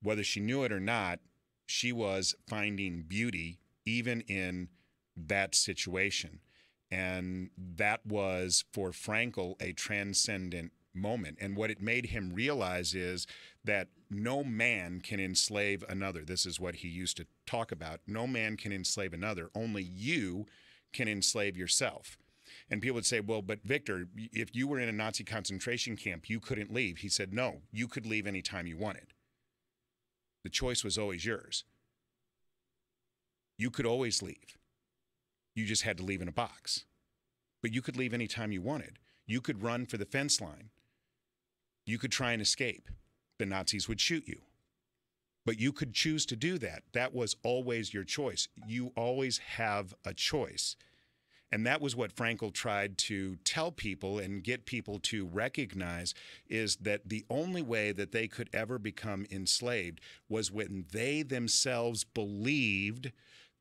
whether she knew it or not, she was finding beauty even in that situation. And that was, for Frankel, a transcendent moment. And what it made him realize is that no man can enslave another. This is what he used to talk about. No man can enslave another. Only you can enslave yourself. And people would say, "Well, but Victor, if you were in a Nazi concentration camp, you couldn't leave." He said, "No, you could leave anytime you wanted. The choice was always yours. You could always leave. You just had to leave in a box. But you could leave anytime you wanted. You could run for the fence line. You could try and escape. The Nazis would shoot you. But you could choose to do that. That was always your choice. You always have a choice." And that was what Frankel tried to tell people and get people to recognize, is that the only way that they could ever become enslaved was when they themselves believed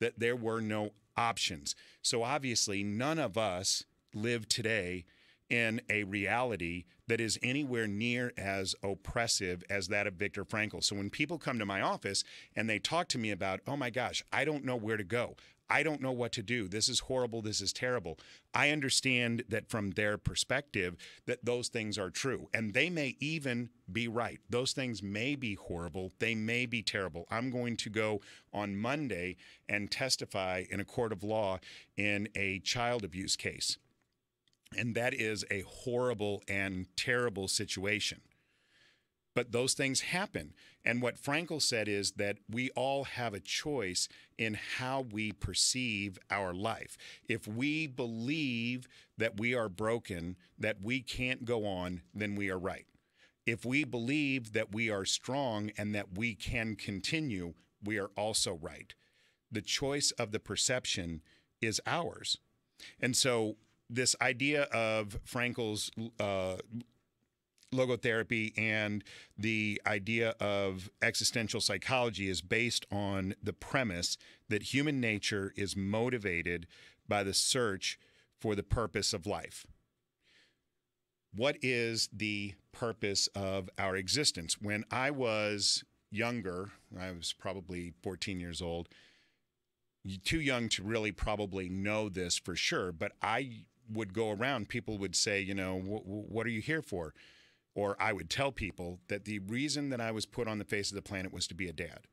that there were no options. So obviously, none of us live today in a reality that is anywhere near as oppressive as that of Viktor Frankl. So when people come to my office and they talk to me about, "Oh my gosh, I don't know where to go. I don't know what to do. This is horrible. This is terrible." I understand that from their perspective that those things are true. And they may even be right. Those things may be horrible. They may be terrible. I'm going to go on Monday and testify in a court of law in a child abuse case. And that is a horrible and terrible situation. But those things happen. And what Frankel said is that we all have a choice in how we perceive our life. If we believe that we are broken, that we can't go on, then we are right. If we believe that we are strong and that we can continue, we are also right. The choice of the perception is ours. And so this idea of Frankel's logotherapy and the idea of existential psychology is based on the premise that human nature is motivated by the search for the purpose of life. What is the purpose of our existence? When I was younger, I was probably 14 years old, too young to really probably know this for sure, but I would go around, people would say, what are you here for? Or I would tell people that the reason that I was put on the face of the planet was to be a dad.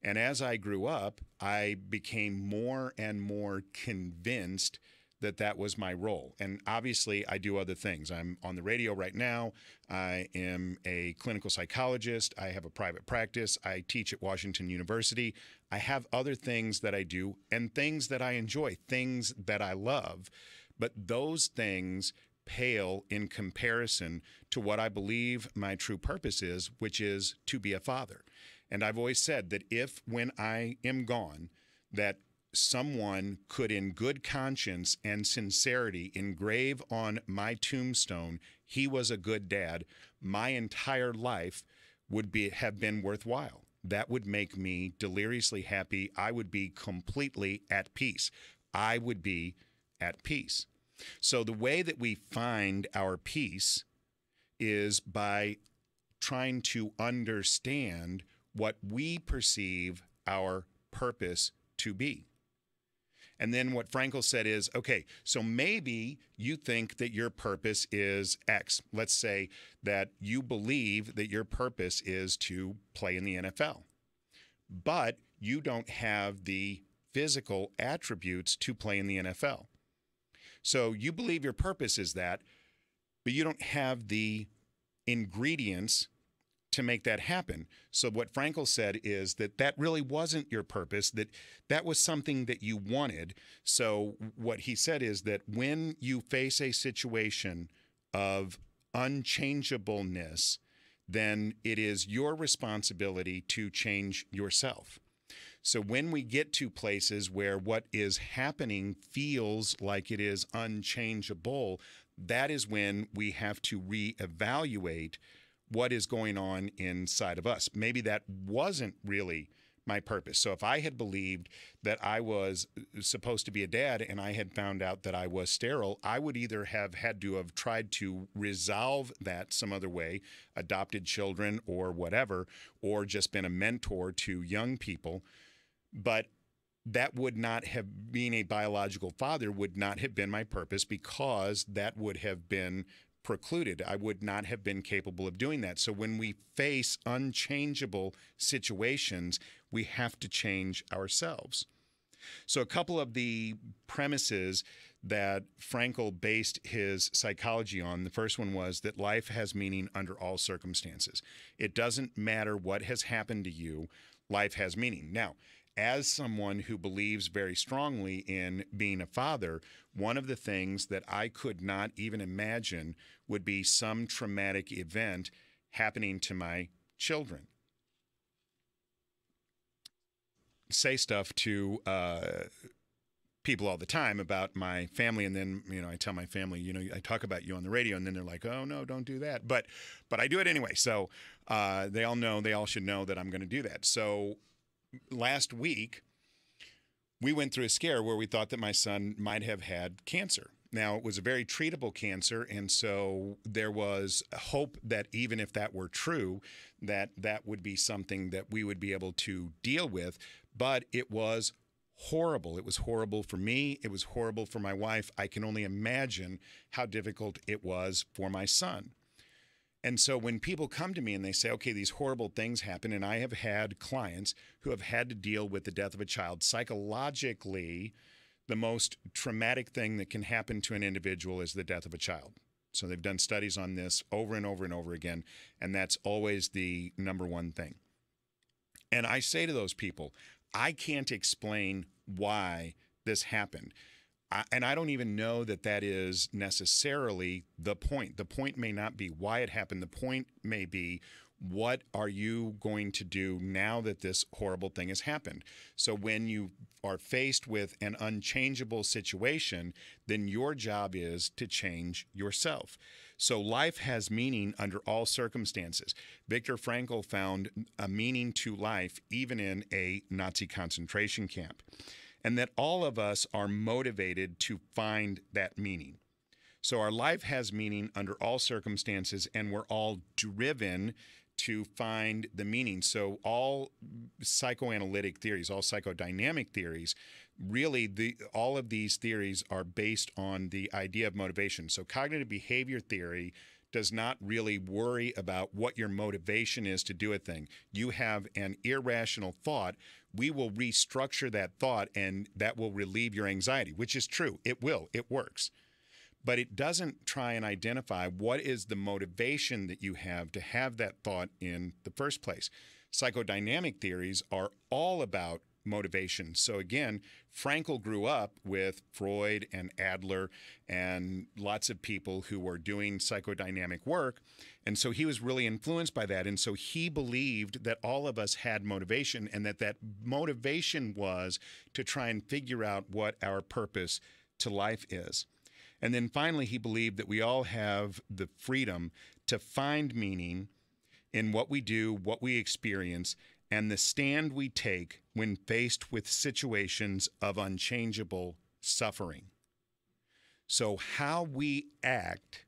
And as I grew up, I became more and more convinced that that was my role. And obviously, I do other things. I'm on the radio right now. I am a clinical psychologist. I have a private practice. I teach at Washington University. I have other things that I do and things that I enjoy, things that I love. But those things pale in comparison to what I believe my true purpose is, which is to be a father. And I've always said that if, when I am gone, that someone could in good conscience and sincerity engrave on my tombstone, "He was a good dad," my entire life would have been worthwhile. That would make me deliriously happy. I would be completely at peace. I would be at peace. So the way that we find our peace is by trying to understand what we perceive our purpose to be. And then what Frankel said is, okay, so maybe you think that your purpose is X. Let's say that you believe that your purpose is to play in the NFL, but you don't have the physical attributes to play in the NFL. So you believe your purpose is that, but you don't have the ingredients to make that happen. So what Frankel said is that that really wasn't your purpose, that was something that you wanted. So what he said is that when you face a situation of unchangeableness, then it is your responsibility to change yourself. So when we get to places where what is happening feels like it is unchangeable, that is when we have to reevaluate what is going on inside of us. Maybe that wasn't really my purpose. So if I had believed that I was supposed to be a dad and I had found out that I was sterile, I would either have had to have tried to resolve that some other way, adopted children or whatever, or just been a mentor to young people. But that would not have, being a biological father would not have been my purpose, because that would have been precluded. I would not have been capable of doing that. So when we face unchangeable situations, we have to change ourselves. So a couple of the premises that Frankel based his psychology on, the first one was that life has meaning under all circumstances. It doesn't matter what has happened to you, life has meaning. Now, as someone who believes very strongly in being a father, one of the things that I could not even imagine would be some traumatic event happening to my children. Say stuff to people all the time about my family, and then, I tell my family, I talk about you on the radio, and then they're like, oh no, don't do that. But I do it anyway. So they all should know that I'm going to do that. So last week, we went through a scare where we thought that my son might have had cancer. Now, it was a very treatable cancer, and so there was hope that even if that were true, that would be something that we would be able to deal with. But it was horrible. It was horrible for me. It was horrible for my wife. I can only imagine how difficult it was for my son. And so when people come to me and they say, okay, these horrible things happen, and I have had clients who have had to deal with the death of a child, psychologically, the most traumatic thing that can happen to an individual is the death of a child. So they've done studies on this over and over and over again, and that's always the number one thing. And I say to those people, I can't explain why this happened. And I don't even know that that is necessarily the point. The point may not be why it happened. The point may be, what are you going to do now that this horrible thing has happened? So when you are faced with an unchangeable situation, then your job is to change yourself. So life has meaning under all circumstances. Viktor Frankl found a meaning to life even in a Nazi concentration camp, and that all of us are motivated to find that meaning. So our life has meaning under all circumstances, and we're all driven to find the meaning. So all psychoanalytic theories, all psychodynamic theories, really all of these theories are based on the idea of motivation. So cognitive behavior theory does not really worry about what your motivation is to do a thing. You have an irrational thought. We will restructure that thought, and that will relieve your anxiety, which is true. It will. It works. But it doesn't try and identify what is the motivation that you have to have that thought in the first place. Psychodynamic theories are all about motivation. So again, Frankl grew up with Freud and Adler and lots of people who were doing psychodynamic work. And so he was really influenced by that. And so he believed that all of us had motivation, and that motivation was to try and figure out what our purpose to life is. And then finally, he believed that we all have the freedom to find meaning in what we do, what we experience, and the stand we take when faced with situations of unchangeable suffering. So how we act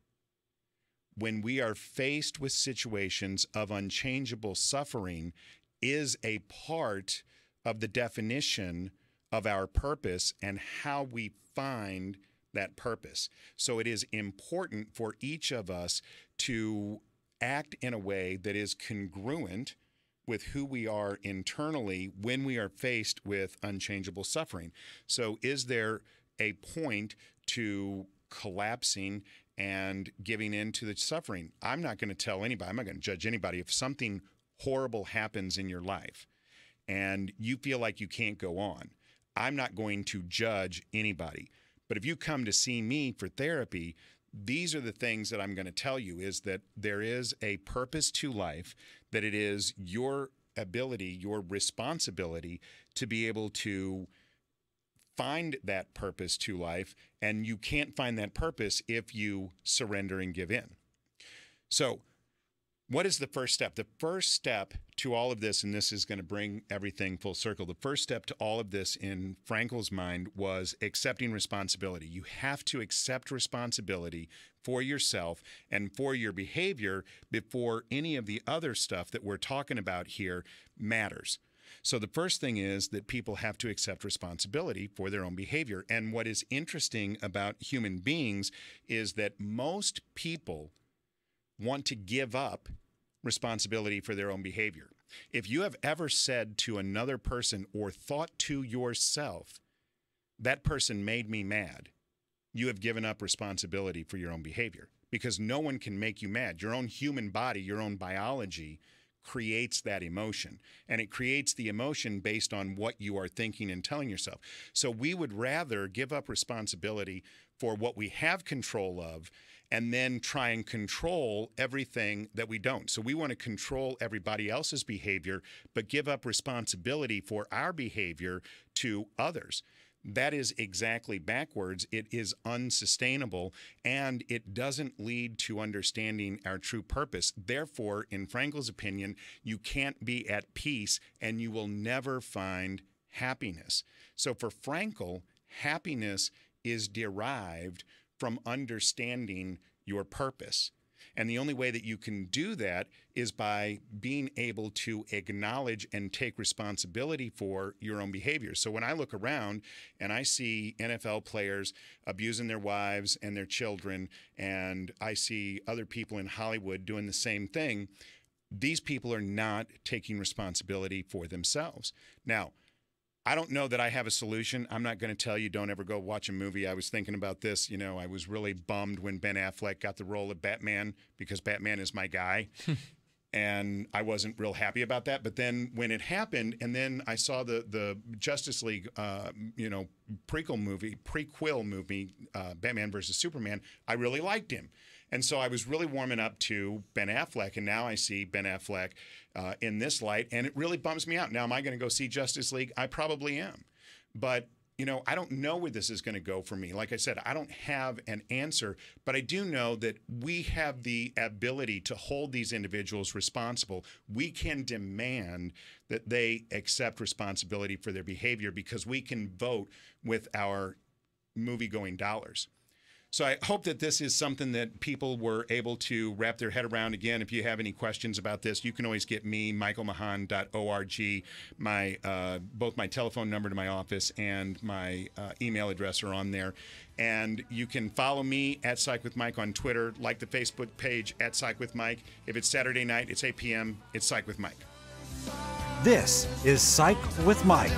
when we are faced with situations of unchangeable suffering is a part of the definition of our purpose and how we find that purpose. So it is important for each of us to act in a way that is congruent with who we are internally when we are faced with unchangeable suffering. So is there a point to collapsing and giving in to the suffering? I'm not going to tell anybody, I'm not going to judge anybody. If something horrible happens in your life and you feel like you can't go on, I'm not going to judge anybody. But if you come to see me for therapy, these are the things that I'm going to tell you, is that there is a purpose to life, that it is your ability, your responsibility to be able to find that purpose to life, and you can't find that purpose if you surrender and give in. So what is the first step? The first step to all of this, and this is going to bring everything full circle, the first step to all of this in Frankl's mind was accepting responsibility. You have to accept responsibility for yourself and for your behavior before any of the other stuff that we're talking about here matters. So the first thing is that people have to accept responsibility for their own behavior. And what is interesting about human beings is that most people want to give up responsibility for their own behavior. If you have ever said to another person or thought to yourself, that person made me mad, you have given up responsibility for your own behavior, because no one can make you mad. Your own human body, your own biology creates that emotion, and it creates the emotion based on what you are thinking and telling yourself. So we would rather give up responsibility for what we have control of and then try and control everything that we don't. So we want to control everybody else's behavior, but give up responsibility for our behavior to others. That is exactly backwards. It is unsustainable, and it doesn't lead to understanding our true purpose. Therefore, in Frankl's opinion, you can't be at peace, and you will never find happiness. So for Frankl, happiness is derived from understanding your purpose. And the only way that you can do that is by being able to acknowledge and take responsibility for your own behavior. So when I look around and I see NFL players abusing their wives and their children, and I see other people in Hollywood doing the same thing, these people are not taking responsibility for themselves. Now, I don't know that I have a solution. I'm not going to tell you don't ever go watch a movie. I was thinking about this. You know, I was really bummed when Ben Affleck got the role of Batman, because Batman is my guy. And I wasn't real happy about that. But then when it happened, and then I saw the Justice League, prequel movie, Batman versus Superman, I really liked him. And so I was really warming up to Ben Affleck, and now I see Ben Affleck in this light, and it really bums me out. Now, am I going to go see Justice League? I probably am. But, you know, I don't know where this is going to go for me. Like I said, I don't have an answer, but I do know that we have the ability to hold these individuals responsible. We can demand that they accept responsibility for their behavior, because we can vote with our movie-going dollars. So I hope that this is something that people were able to wrap their head around. Again, if you have any questions about this, you can always get me, michaelmahon.org. Both my telephone number to my office and my email address are on there. And you can follow me at Psych With Mike on Twitter, like the Facebook page at Psych With Mike. If it's Saturday night, it's 8 p.m., it's Psych With Mike. This is Psych with Mike.